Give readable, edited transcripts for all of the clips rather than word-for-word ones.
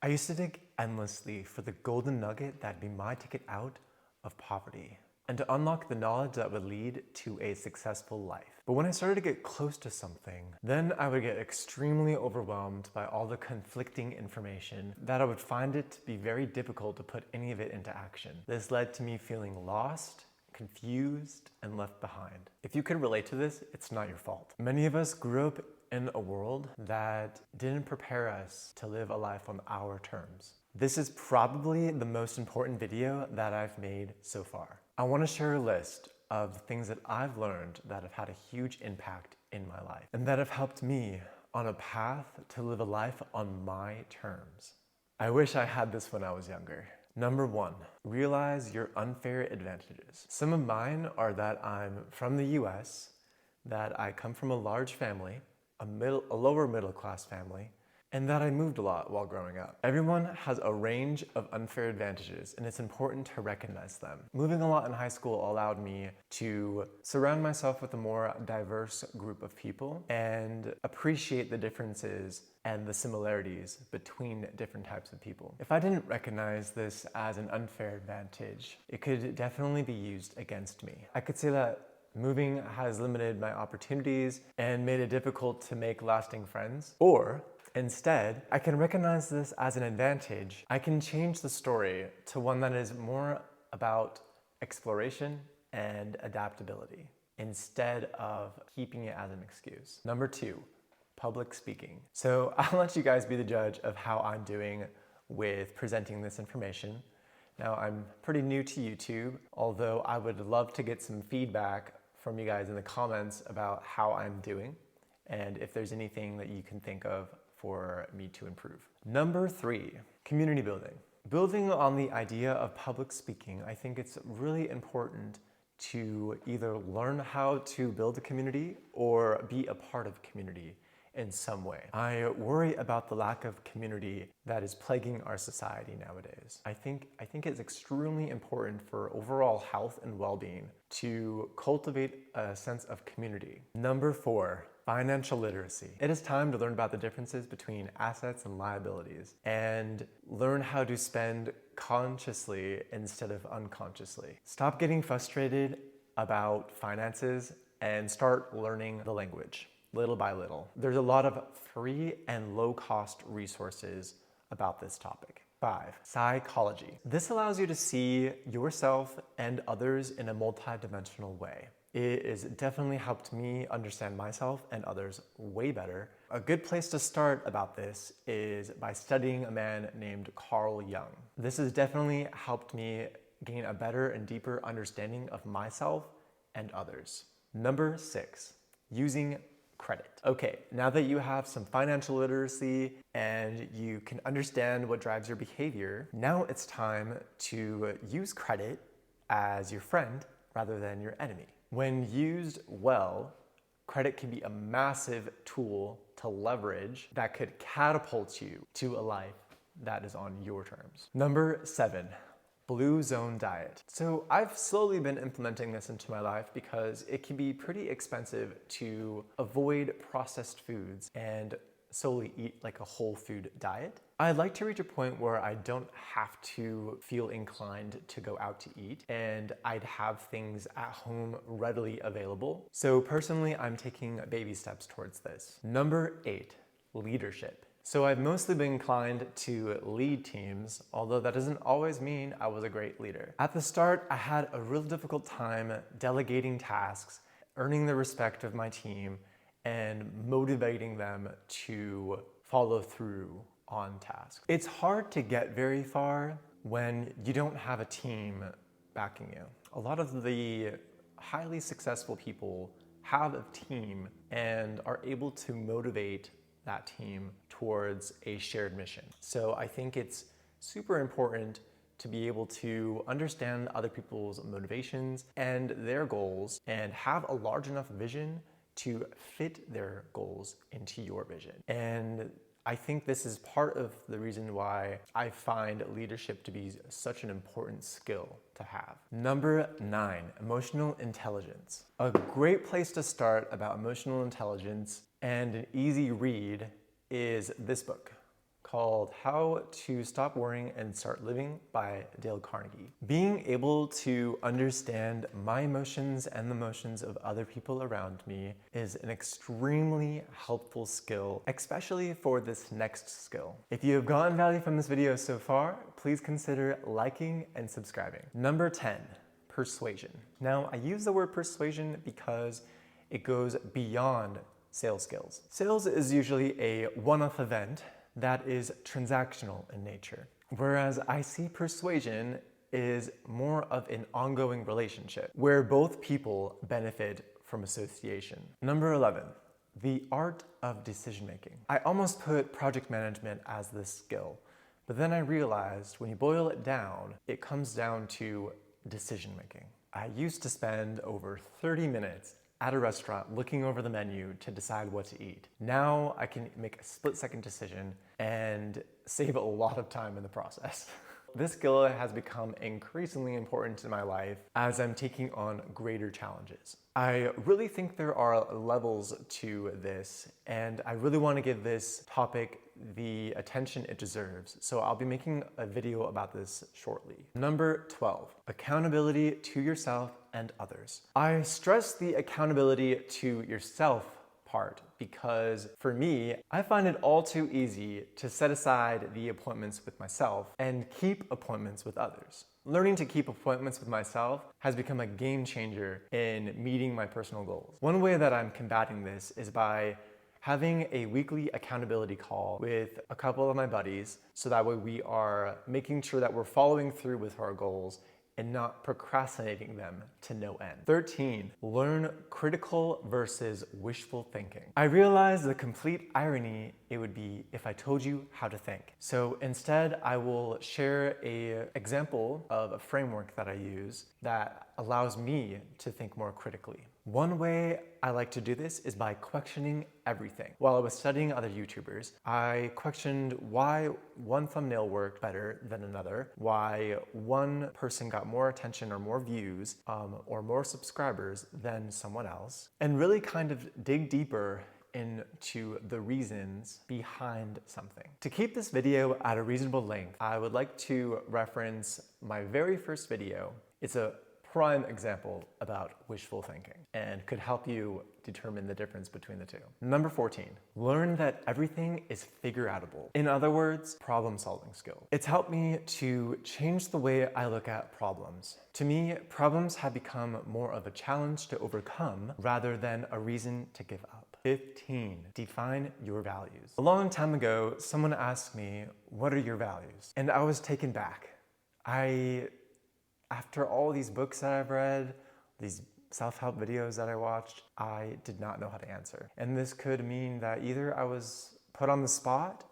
I used to dig endlessly for the golden nugget that'd be my ticket out of poverty and to unlock the knowledge that would lead to a successful life. But when I started to get close to something, then I would get extremely overwhelmed by all the conflicting information that I would find it to be very difficult to put any of it into action. This led to me feeling lost, confused, and left behind. If you could relate to this, it's not your fault. Many of us grew up in a world that didn't prepare us to live a life on our terms. This is probably the most important video that I've made so far. I want to share a list of the things that I've learned that have had a huge impact in my life and that have helped me on a path to live a life on my terms. I wish I had this when I was younger. Number 1, realize your unfair advantages. Some of mine are that I'm from the US, that I come from a large family, a lower middle class family, and that I moved a lot while growing up. Everyone has a range of unfair advantages, and it's important to recognize them. Moving a lot in high school allowed me to surround myself with a more diverse group of people and appreciate the differences and the similarities between different types of people. If I didn't recognize this as an unfair advantage, it could definitely be used against me. I could say that moving has limited my opportunities and made it difficult to make lasting friends. Or instead, I can recognize this as an advantage. I can change the story to one that is more about exploration and adaptability instead of keeping it as an excuse. Number 2, public speaking. So I'll let you guys be the judge of how I'm doing with presenting this information. Now, I'm pretty new to YouTube, although I would love to get some feedback from you guys in the comments about how I'm doing and if there's anything that you can think of for me to improve. Number 3, community building. Building on the idea of public speaking, I think it's really important to either learn how to build a community or be a part of a community in some way. I worry about the lack of community that is plaguing our society nowadays. I think it's extremely important for overall health and well-being to cultivate a sense of community. Number 4, financial literacy. It is time to learn about the differences between assets and liabilities and learn how to spend consciously instead of unconsciously. Stop getting frustrated about finances and start learning the language little by little. There's a lot of free and low-cost resources about this topic. 5, psychology. This allows you to see yourself and others in a multidimensional way. It has definitely helped me understand myself and others way better. A good place to start about this is by studying a man named Carl Jung. This has definitely helped me gain a better and deeper understanding of myself and others. Number 6, using credit. Okay, now that you have some financial literacy and you can understand what drives your behavior, now it's time to use credit as your friend rather than your enemy. When used well, credit can be a massive tool to leverage that could catapult you to a life that is on your terms. Number 7, Blue Zone diet. So I've slowly been implementing this into my life because it can be pretty expensive to avoid processed foods and solely eat like a whole food diet. I'd like to reach a point where I don't have to feel inclined to go out to eat and I'd have things at home readily available. So personally, I'm taking baby steps towards this. Number 8, leadership. So I've mostly been inclined to lead teams, although that doesn't always mean I was a great leader. At the start, I had a real difficult time delegating tasks, earning the respect of my team, and motivating them to follow through on tasks. It's hard to get very far when you don't have a team backing you. A lot of the highly successful people have a team and are able to motivate that team towards a shared mission. So I think it's super important to be able to understand other people's motivations and their goals and have a large enough vision to fit their goals into your vision. And I think this is part of the reason why I find leadership to be such an important skill to have. Number 9, emotional intelligence. A great place to start about emotional intelligence and an easy read is this book called How to Stop Worrying and Start Living by Dale Carnegie. Being able to understand my emotions and the emotions of other people around me is an extremely helpful skill, especially for this next skill. If you have gotten value from this video so far, please consider liking and subscribing. Number 10, persuasion. Now, I use the word persuasion because it goes beyond sales skills. Sales is usually a one-off event that is transactional in nature, whereas I see persuasion is more of an ongoing relationship where both people benefit from association. Number 11, the art of decision making. I almost put project management as this skill, but then I realized when you boil it down, it comes down to decision making. I used to spend over 30 minutes at a restaurant looking over the menu to decide what to eat. Now I can make a split-second decision and save a lot of time in the process. This skill has become increasingly important in my life as I'm taking on greater challenges. I really think there are levels to this, and I really want to give this topic the attention it deserves, so I'll be making a video about this shortly. Number 12, accountability to yourself and others. I stress the accountability to yourself part because for me, I find it all too easy to set aside the appointments with myself and keep appointments with others. Learning to keep appointments with myself has become a game changer in meeting my personal goals. One way that I'm combating this is by having a weekly accountability call with a couple of my buddies so that way we are making sure that we're following through with our goals and not procrastinating them to no end. 13, learn critical versus wishful thinking. I realize the complete irony it would be if I told you how to think. So instead, I will share an example of a framework that I use that allows me to think more critically. One way I like to do this is by questioning everything. While I was studying other YouTubers, I questioned why one thumbnail worked better than another, why one person got more attention or more views or more subscribers than someone else, and really kind of dig deeper into the reasons behind something. To keep this video at a reasonable length, I would like to reference my very first video. It's a prime example about wishful thinking and could help you determine the difference between the two. Number 14, learn that everything is figure-outable. In other words, problem-solving skill. It's helped me to change the way I look at problems. To me, problems have become more of a challenge to overcome rather than a reason to give up. 15, define your values. A long time ago, someone asked me, what are your values? And I was taken back. After all these books that I've read, these self-help videos that I watched, I did not know how to answer. And this could mean that either I was put on the spot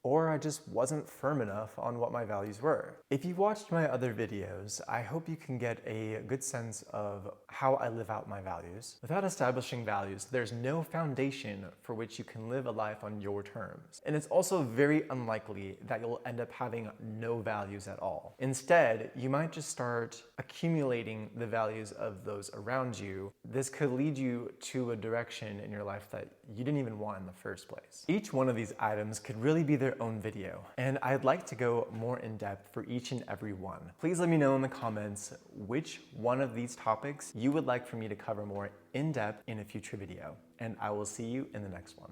or I just wasn't firm enough on what my values were. If you've watched my other videos, I hope you can get a good sense of how I live out my values. Without establishing values, there's no foundation for which you can live a life on your terms. And it's also very unlikely that you'll end up having no values at all. Instead, you might just start accumulating the values of those around you. This could lead you to a direction in your life that you didn't even want in the first place. Each one of these items could really be their own video, and I'd like to go more in depth for each and every one. Please let me know in the comments which one of these topics you would like for me to cover more in depth in a future video, and I will see you in the next one.